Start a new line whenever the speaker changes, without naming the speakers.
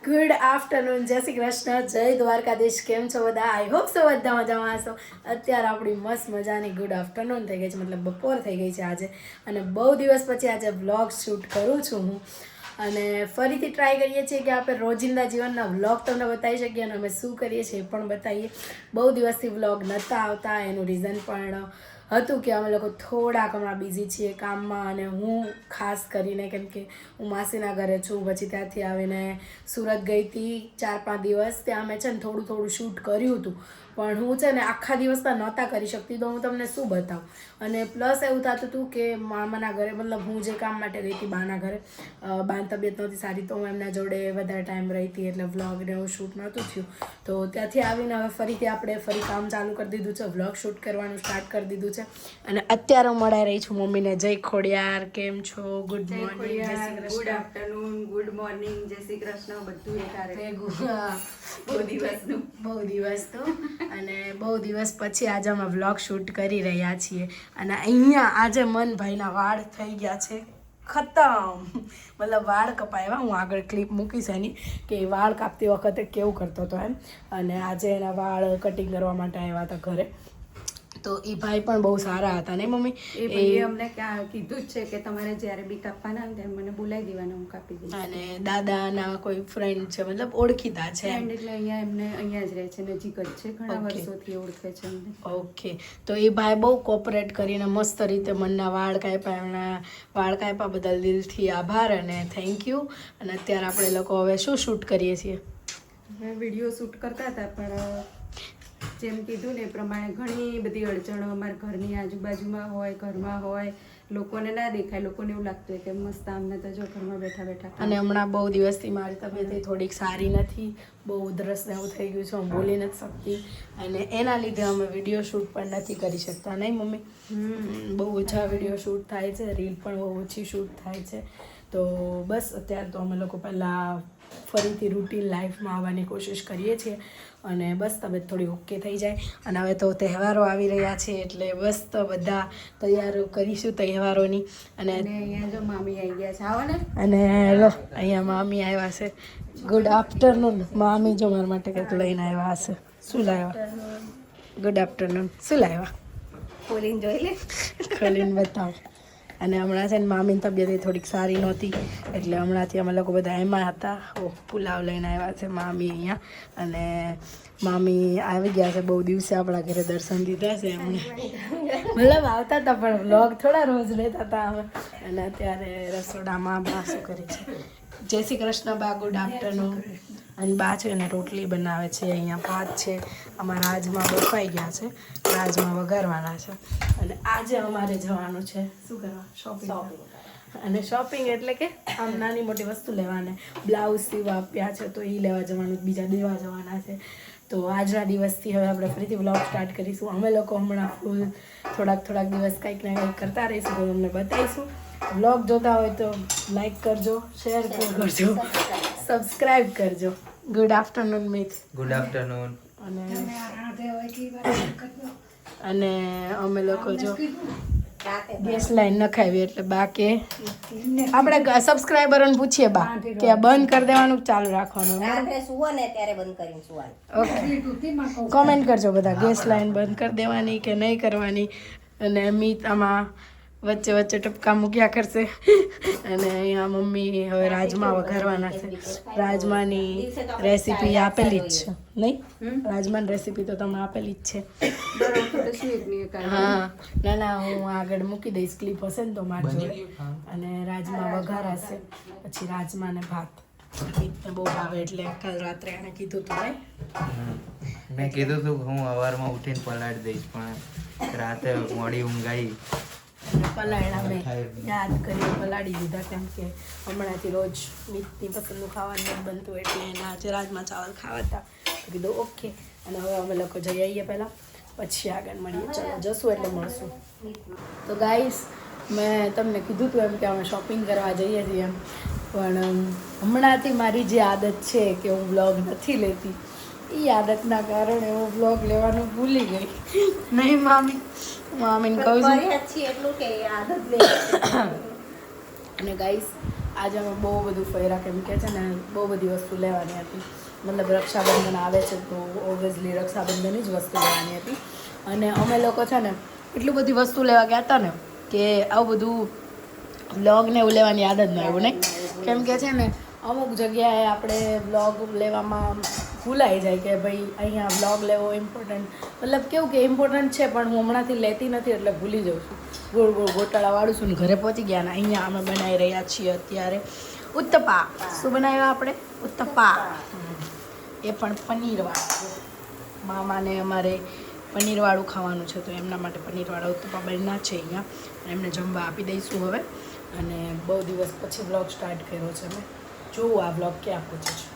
Good afternoon, જય શ્રી કૃષ્ણ, જય દ્વારકાધીશ. કેમ છો બધા? આઈ હોપ સો બધા મજામાં હશો. અત્યારે આપણી મસ્ત મજાની ગુડ આફ્ટરનૂન થઈ ગઈ છે, મતલબ બપોર થઈ ગઈ છે આજે. અને બહુ દિવસ પછી આજે વ્લોગ શૂટ કરું છું હું. અને ફરીથી ટ્રાય કરીએ છીએ કે આપણે રોજિંદા જીવનના વ્લોગ તમને બતાવી શકીએ અને અમે શું કરીએ છીએ એ પણ બતાવીએ. બહુ દિવસથી વ્લોગ નહોતા આવતા, એનું રીઝન પણ હતું કે અમે લોકો થોડાક હમણાં બિઝી છીએ કામમાં. અને હું ખાસ કરીને કેમ કે હું માસીના ઘરે છું, પછી ત્યાંથી આવીને સુરત ગઈ હતી 4-5 દિવસ. ત્યાં મેં છે ને થોડું શૂટ કર્યું હતું, પણ હું છે ને આખા દિવસના નહોતા કરી શકતી, તો હું તમને શું બતાવું. અને પ્લસ એવું થતું હતું કે મામાના ઘરે, મતલબ હું જે કામ માટે ગઈ હતી બાના ઘરે, બાની તબિયત નહોતી સારી, તો હું એમના જોડે વધારે ટાઈમ રહી હતી, એટલે વ્લોગને એવું શૂટ નહોતું થયું. તો ત્યાંથી આવીને હવે ફરીથી આપણે કામ ચાલુ કરી દીધું છે, વ્લોગ શૂટ કરવાનું સ્ટાર્ટ કરી દીધું છે. અને અત્યારે હું મળાઈ રહી છું મમ્મીને. જય ખોડિયાર, કેમ છો? ગુડ મોર્નિંગ, જય Shri Krishna.
Good afternoon, good morning, જય શ્રી કૃષ્ણ. બધું એકારે
બહુ દિવસનું. અને બહુ દિવસ પછી આજે અમે વ્લોગ શૂટ કરી રહ્યા છીએ. અને અહીંયા આજે મનભાઈના વાળ થઈ ગયા છે ખતમ, મતલબ વાળ કપાવ્યા. હું આગળ ક્લિપ મૂકીશ એની કે વાળ કાપતી વખતે કેવું કરતો હતો એમ. અને આજે એના વાળ કટિંગ કરવા માટે આવ્યા હતા ઘરે. તો એ ભાઈ પણ બહુ સારા હતા ને મમ્મી?
એ ભાઈએ અમને કીધું જ છે કે તમારે જ્યારે બી કાપવાના ને ત્યારે મને બોલાવી દેવાના, હું કાપી દઈશ.
અને દાદાના કોઈ ફ્રેન્ડ છે, મતલબ ઓળખીતા છે એમ.
એટલે અહીંયા જ રહે છે, નજીક જ છે, ઘણા વર્ષોથી ઓળખે છે અમને.
ઓકે. તો એ ભાઈ બહુ કોઓપરેટ કરીને મસ્ત રીતે મનના વાળ કાપ્યા. એમના વાળ કાપ્યા બદલ દિલથી આભાર અને થેન્ક યુ. અને અત્યારે આપણે લોકો હવે શું શૂટ કરીએ છીએ?
હવે વિડીયો શૂટ કરતા હતા, પણ જેમ કીધું ને એ પ્રમાણે ઘણી બધી અડચણો અમારા ઘરની આજુબાજુમાં હોય, ઘરમાં હોય, લોકોને ના દેખાય. લોકોને એવું લાગતું હોય કે મસ્ત આમને તો જો ઘરમાં બેઠા બેઠા.
અને હમણાં બહુ દિવસથી મારી તબિયત થોડીક સારી નથી, બહુ ઉધરસ ને એવું થઈ ગયું છે, હું બોલી નથી શકતી. અને એના લીધે અમે વિડીયો શૂટ પણ નથી કરી શકતા, નહીં મમ્મી? બહુ ઓછા વિડીયો શૂટ થાય છે, રીલ પણ બહુ ઓછી શૂટ થાય છે. તો બસ અત્યારે તો અમે લોકો પહેલાં ફરીથી રૂટીન લાઈફમાં આવવાની કોશિશ કરીએ છીએ. અને બસ તબિયત થોડી ઓકે થઈ જાય. અને હવે તો તહેવારો આવી રહ્યા છે, એટલે બસ તો બધા તૈયારીઓ કરીશું તહેવારોની. અને
અહીંયા જો મામી આવી ગયા છે, આવો ને.
અને લો અહીંયા મામી આવ્યા છે. Good afternoon. મામી જો મારા માટે કંઈક લઈને આવ્યા હશે. શું લાવ્યા? Good afternoon. શું લાવ્યા?
ખોલીને જોઈ લે.
ખોલીને બતાવો. અને હમણાં છે ને મામીની તબિયત થોડીક સારી નહોતી, એટલે હમણાંથી અમે લોકો બધા એમાં હતા. પુલાવ લઈને આવ્યા છે મામી અહીંયા. અને મામી આવી ગયા છે, બહુ દિવસે આપણા ઘરે દર્શન દીધા છે એમને. મતલબ આવતા હતા પણ વ્લોગ થોડા રોજ લેતા હતા અમે. અને અત્યારે રસોડામાં બા શું કરે છે? જય શ્રી કૃષ્ણ બા, ગુડ આફ્ટરનૂન. અને બા છે ને રોટલી બનાવે છે, અહીંયા ભાત છે, આમાં રાજમાં બફાઈ ગયા છે, રાજમાં વઘારવાના છે. અને આજે અમારે જવાનું છે શું કરવા? શોપિંગ. અને શોપિંગ એટલે કે આમ નાની મોટી વસ્તુ લેવાને. બ્લાઉઝ સીવા આપ્યા છે તો એ લેવા જવાનું, બીજા દેવા જવાના છે. તો આજના દિવસથી હવે આપણે ફરીથી વ્લોગ સ્ટાર્ટ કરીશું. અમે લોકો હમણાં ફૂલ થોડાક દિવસ કંઈક ને કંઈક કરતા રહીશું, તો તમને બતાવીશું. વ્લોગ જોતા હોય તો લાઈક કરજો, શેર કરજો, સબસ્ક્રાઈબ કરજો. Good afternoon Mit.
Good afternoon.
અને અમે લોકો જો ગેસ લાઈન નખાવી એટલે બા કે આપણે સબસ્ક્રાઈબરોને પૂછીએ બા કે આ બંધ કરી દેવાનું ચાલુ રાખવાનું. ઓકે, કોમેન્ટ કરજો બધા ગેસ લાઈન બંધ કરી દેવાની કે નહીં કરવાની. અને મીત આમાં વચ્ચે ટપકા મૂક્યા કરશે. અને અહીંયા મમ્મી હવે રાજમા વઘારવાના છે. રાજમાની રેસીપી આપેલી જ છે, નહીં? રાજમાની રેસીપી તો તમે આપેલી જ છે. હા, ના હું આગળ મૂકી દઈશ, ક્લિપ હશે ને તો મારી જોડે. અને રાજમા વઘારાશે, પછી રાજમા ને ભાત. મીતને બહુ ભાવે એટલે કાલ રાત્રે એને કીધું હતું.
મેં કીધું હતું હું સવારમાં ઉઠીને પલાળી દઈશ, પણ રાતે મોડી ઊંઘ આવી.
પલાળ્યા મેં યાદ કરી પલાળી દીધા, કેમ કે હમણાંથી રોજ મીતની પસંદનું ખાવાનું બનતું એટલે એના આજે રાજમા ચાવલ ખાવા હતા. કીધું ઓકે. અને હવે અમે લોકો જઈ આવીએ પહેલાં, પછી આગળ મળીએ. ચાલો જશું એટલે મળશું. તો ગાઈસ, મેં તમને કીધું હતું એમ કે અમે શોપિંગ કરવા જઈએ છીએ એમ, પણ હમણાંથી મારી જે આદત છે કે હું વ્લોગ નથી લેતી, એ આદતના કારણે હું વ્લોગ લેવાનું ભૂલી ગઈ. નહીં મામી? મામીને કહું છું. અને ગાઈસ આજે અમે બહુ બધું ફર્યા કેમ કે છે ને બહુ બધી વસ્તુ લેવાની હતી. મતલબ રક્ષાબંધન આવે છે તો ઓબ્વિયસલી રક્ષાબંધનની જ વસ્તુ લેવાની હતી. અને અમે લોકો છે ને એટલી બધી વસ્તુ લેવા ગયા હતા ને કે આવું બધું વ્લોગ ને એવું લેવાની યાદ જ ન આવ્યું નહીં. કેમ કે છે ને અમુક જગ્યાએ આપણે વ્લોગ લેવામાં ભૂલાઈ જાય કે ભાઈ અહીંયા વ્લોગ લેવો ઇમ્પોર્ટન્ટ, મતલબ કેવું કે ઇમ્પોર્ટન્ટ છે પણ હું હમણાંથી લેતી નથી એટલે ભૂલી જાઉં છું. ગોળ ગોળ ગોટાળા વાળું છું ને ઘરે પહોંચી ગયા ને અહીંયા અમે બનાવી રહ્યા છીએ અત્યારે ઉત્તપા. શું બનાવ્યા આપણે? ઉત્તપા. એ પણ પનીરવાળા. મામાને અમારે પનીરવાળું ખાવાનું છે તો એમના માટે પનીરવાળા ઉત્તપા બન્યા છે અહીંયા. એમને જમવા આપી દઈશું હવે. અને બહુ દિવસ પછી વ્લોગ સ્ટાર્ટ કર્યો છે મેં. જોવું આ વ્લોગ ક્યાં પહોંચે છે.